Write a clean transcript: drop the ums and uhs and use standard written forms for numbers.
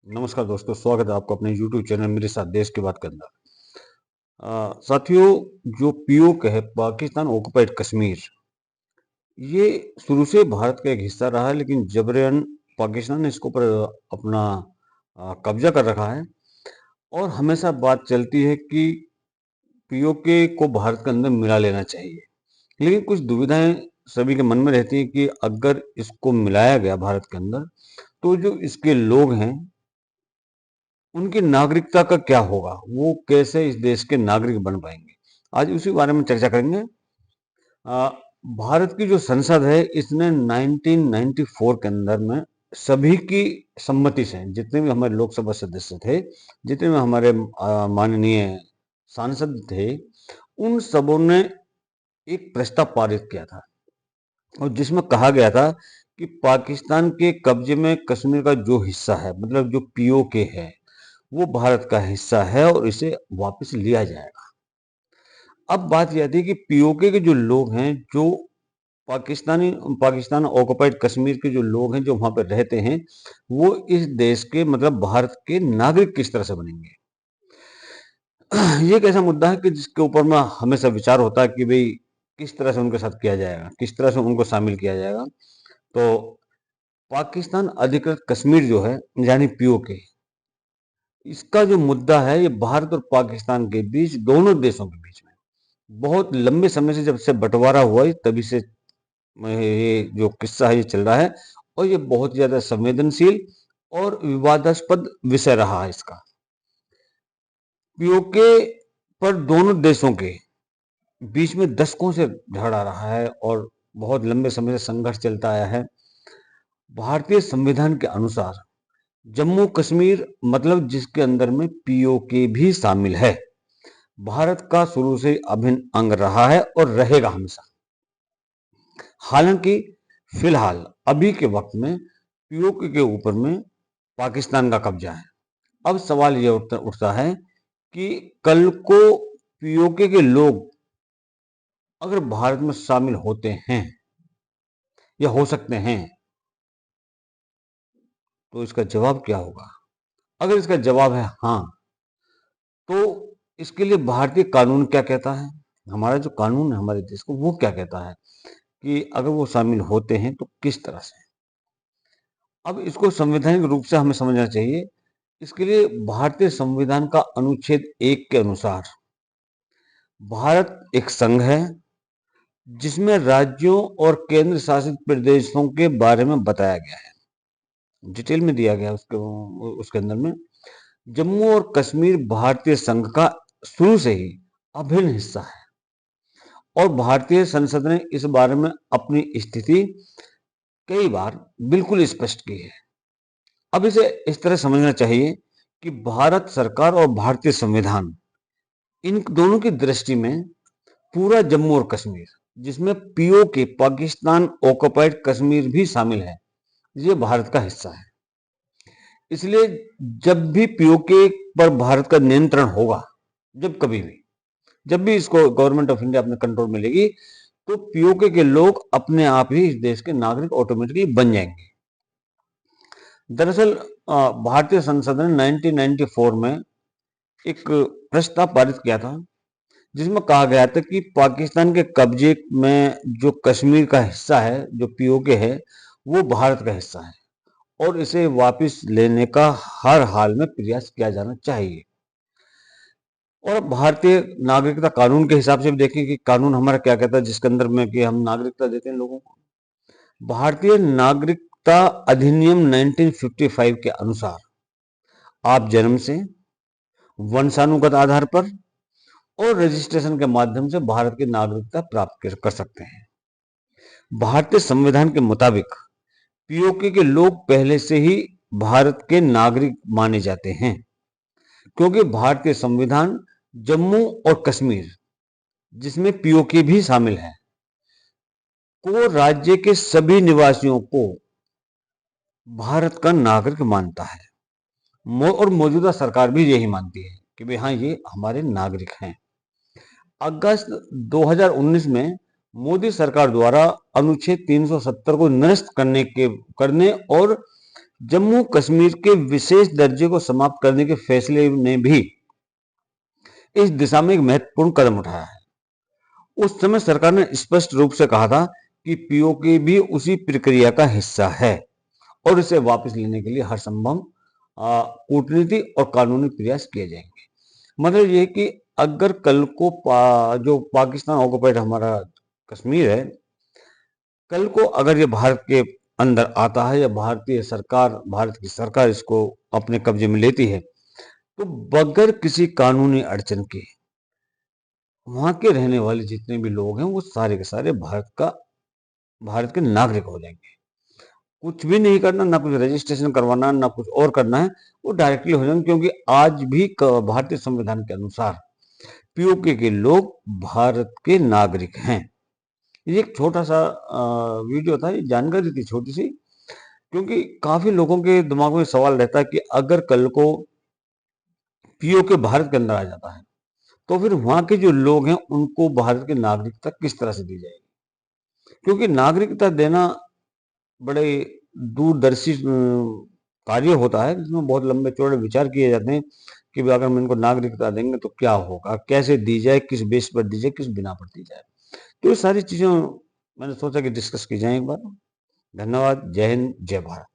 नमस्कार दोस्तों, स्वागत है आपका अपने YouTube चैनल मेरे साथ देश की बात के अंदर। साथियों, जो पीओके है पाकिस्तान ऑक्युपाइड कश्मीर, ये शुरू से भारत का एक हिस्सा रहा है, लेकिन जबरन पाकिस्तान ने इसके ऊपर अपना कब्जा कर रखा है। और हमेशा बात चलती है कि पीओके को भारत के अंदर मिला लेना चाहिए, लेकिन कुछ दुविधाएं सभी के मन में रहती है कि अगर इसको मिलाया गया भारत के अंदर, तो जो इसके लोग हैं उनकी नागरिकता का क्या होगा, वो कैसे इस देश के नागरिक बन पाएंगे। आज उसी बारे में चर्चा करेंगे। आ, भारत की जो संसद है इसने 1994 के अंदर में सभी की सम्मति से, जितने भी हमारे लोकसभा सदस्य थे, जितने भी हमारे माननीय सांसद थे, उन सबों ने एक प्रस्ताव पारित किया था, और जिसमें कहा गया था कि पाकिस्तान के कब्जे में कश्मीर का जो हिस्सा है, मतलब जो पीओके है, वो भारत का हिस्सा है और इसे वापस लिया जाएगा। अब बात यह थी कि पीओके के जो लोग हैं, जो पाकिस्तान ऑक्युपाइड कश्मीर के जो लोग हैं, जो वहां पर रहते हैं, वो इस देश के, मतलब भारत के नागरिक किस तरह से बनेंगे। ये एक ऐसा मुद्दा है कि जिसके ऊपर में हमेशा विचार होता है कि भाई किस तरह से उनके साथ किया जाएगा, किस तरह से उनको शामिल किया जाएगा। तो पाकिस्तान अधिकृत कश्मीर जो है, यानी पीओके, इसका जो मुद्दा है, ये भारत और पाकिस्तान के बीच, दोनों देशों के बीच में बहुत लंबे समय से, जब से बंटवारा हुआ है तभी से ये जो किस्सा है ये चल रहा है। और ये बहुत ज्यादा संवेदनशील और विवादास्पद विषय रहा है इसका। पीओके पर दोनों देशों के बीच में दशकों से झगड़ा रहा है और बहुत लंबे समय से संघर्ष चलता आया है। भारतीय संविधान के अनुसार जम्मू कश्मीर, मतलब जिसके अंदर में पीओके भी शामिल है, भारत का शुरू से अभिन्न अंग रहा है और रहेगा हमेशा। हालांकि फिलहाल अभी के वक्त में पीओके के ऊपर में पाकिस्तान का कब्जा है। अब सवाल यह उठता है कि कल को पीओके के लोग अगर भारत में शामिल होते हैं या हो सकते हैं, तो इसका जवाब क्या होगा। अगर इसका जवाब है हाँ, तो इसके लिए भारतीय कानून क्या कहता है, हमारा जो कानून है हमारे देश को, वो क्या कहता है कि अगर वो शामिल होते हैं तो किस तरह से। अब इसको संवैधानिक रूप से हमें समझना चाहिए। इसके लिए भारतीय संविधान का अनुच्छेद 1 के अनुसार भारत एक संघ है जिसमें राज्यों और केंद्र शासित प्रदेशों के बारे में बताया गया है, डिटेल में दिया गया है उसके अंदर में। जम्मू और कश्मीर भारतीय संघ का शुरू से ही अभिन्न हिस्सा है, और भारतीय संसद ने इस बारे में अपनी स्थिति कई बार बिल्कुल स्पष्ट की है। अब इसे इस तरह समझना चाहिए कि भारत सरकार और भारतीय संविधान, इन दोनों की दृष्टि में पूरा जम्मू और कश्मीर, जिसमें पीओके पाकिस्तान ऑक्युपाइड कश्मीर भी शामिल है, ये भारत का हिस्सा है। इसलिए जब भी पीओके पर भारत का नियंत्रण होगा, जब कभी भी, जब भी इसको गवर्नमेंट ऑफ इंडिया अपने कंट्रोल में लेगी, तो पीओके के लोग अपने आप ही इस देश के नागरिक ऑटोमेटिकली बन जाएंगे। दरअसल भारतीय संसद ने 1994 में एक प्रस्ताव पारित किया था, जिसमें कहा गया था कि पाकिस्तान के कब्जे में जो कश्मीर का हिस्सा है, जो पीओके है, वो भारत का हिस्सा है और इसे वापस लेने का हर हाल में प्रयास किया जाना चाहिए। और भारतीय नागरिकता कानून के हिसाब से भी देखें कि कानून हमारा क्या कहता है, जिसके अंदर में कि हम नागरिकता देते हैं लोगों को। भारतीय नागरिकता अधिनियम 1955 के अनुसार आप जन्म से, वंशानुगत आधार पर और रजिस्ट्रेशन के माध्यम से भारत की नागरिकता प्राप्त कर सकते हैं। भारतीय संविधान के मुताबिक पीओके के लोग पहले से ही भारत के नागरिक माने जाते हैं, क्योंकि भारतीय संविधान जम्मू और कश्मीर, जिसमें पीओके भी शामिल है, को राज्य के सभी निवासियों को भारत का नागरिक मानता है। और मौजूदा सरकार भी यही मानती है कि भाई हाँ, ये हमारे नागरिक हैं। अगस्त 2019 में मोदी सरकार द्वारा अनुच्छेद 370 को निरस्त करने और जम्मू कश्मीर के विशेष दर्जे को समाप्त करने के फैसले ने भी इस दिशा में एक महत्वपूर्ण कदम उठाया है। उस समय सरकार ने स्पष्ट रूप से कहा था कि पीओके भी उसी प्रक्रिया का हिस्सा है और इसे वापस लेने के लिए हर संभव कूटनीति और कानूनी प्रयास किए जाएंगे। मतलब ये कि अगर कल को जो पाकिस्तान ऑक्युपाइड हमारा कश्मीर है, कल को अगर ये भारत के अंदर आता है या भारत की सरकार इसको अपने कब्जे में लेती है, तो बगैर किसी कानूनी अड़चन के वहां के रहने वाले जितने भी लोग हैं वो सारे के सारे भारत के नागरिक हो जाएंगे। कुछ भी नहीं करना, ना कुछ रजिस्ट्रेशन करवाना, ना कुछ और करना है, वो डायरेक्टली हो जाएंगे। क्योंकि आज भी भारतीय संविधान के अनुसार पीओके के लोग भारत के नागरिक हैं। ये एक छोटा सा वीडियो था, ये जानकारी थी छोटी सी, क्योंकि काफी लोगों के दिमाग में सवाल रहता है कि अगर कल को पीओके भारत के अंदर आ जाता है तो फिर वहां के जो लोग हैं उनको भारत की नागरिकता किस तरह से दी जाएगी। क्योंकि नागरिकता देना बड़े दूरदर्शी कार्य होता है, जिसमें बहुत लंबे चौड़े विचार किए जाते हैं कि भाई अगर हम इनको नागरिकता देंगे तो क्या होगा, कैसे दी जाए, किस बेस पर दी जाए, किस बिना पर दी जाए। तो ये सारी चीजें मैंने सोचा कि डिस्कस की जाए एक बार। धन्यवाद। जय हिंद, जय भारत।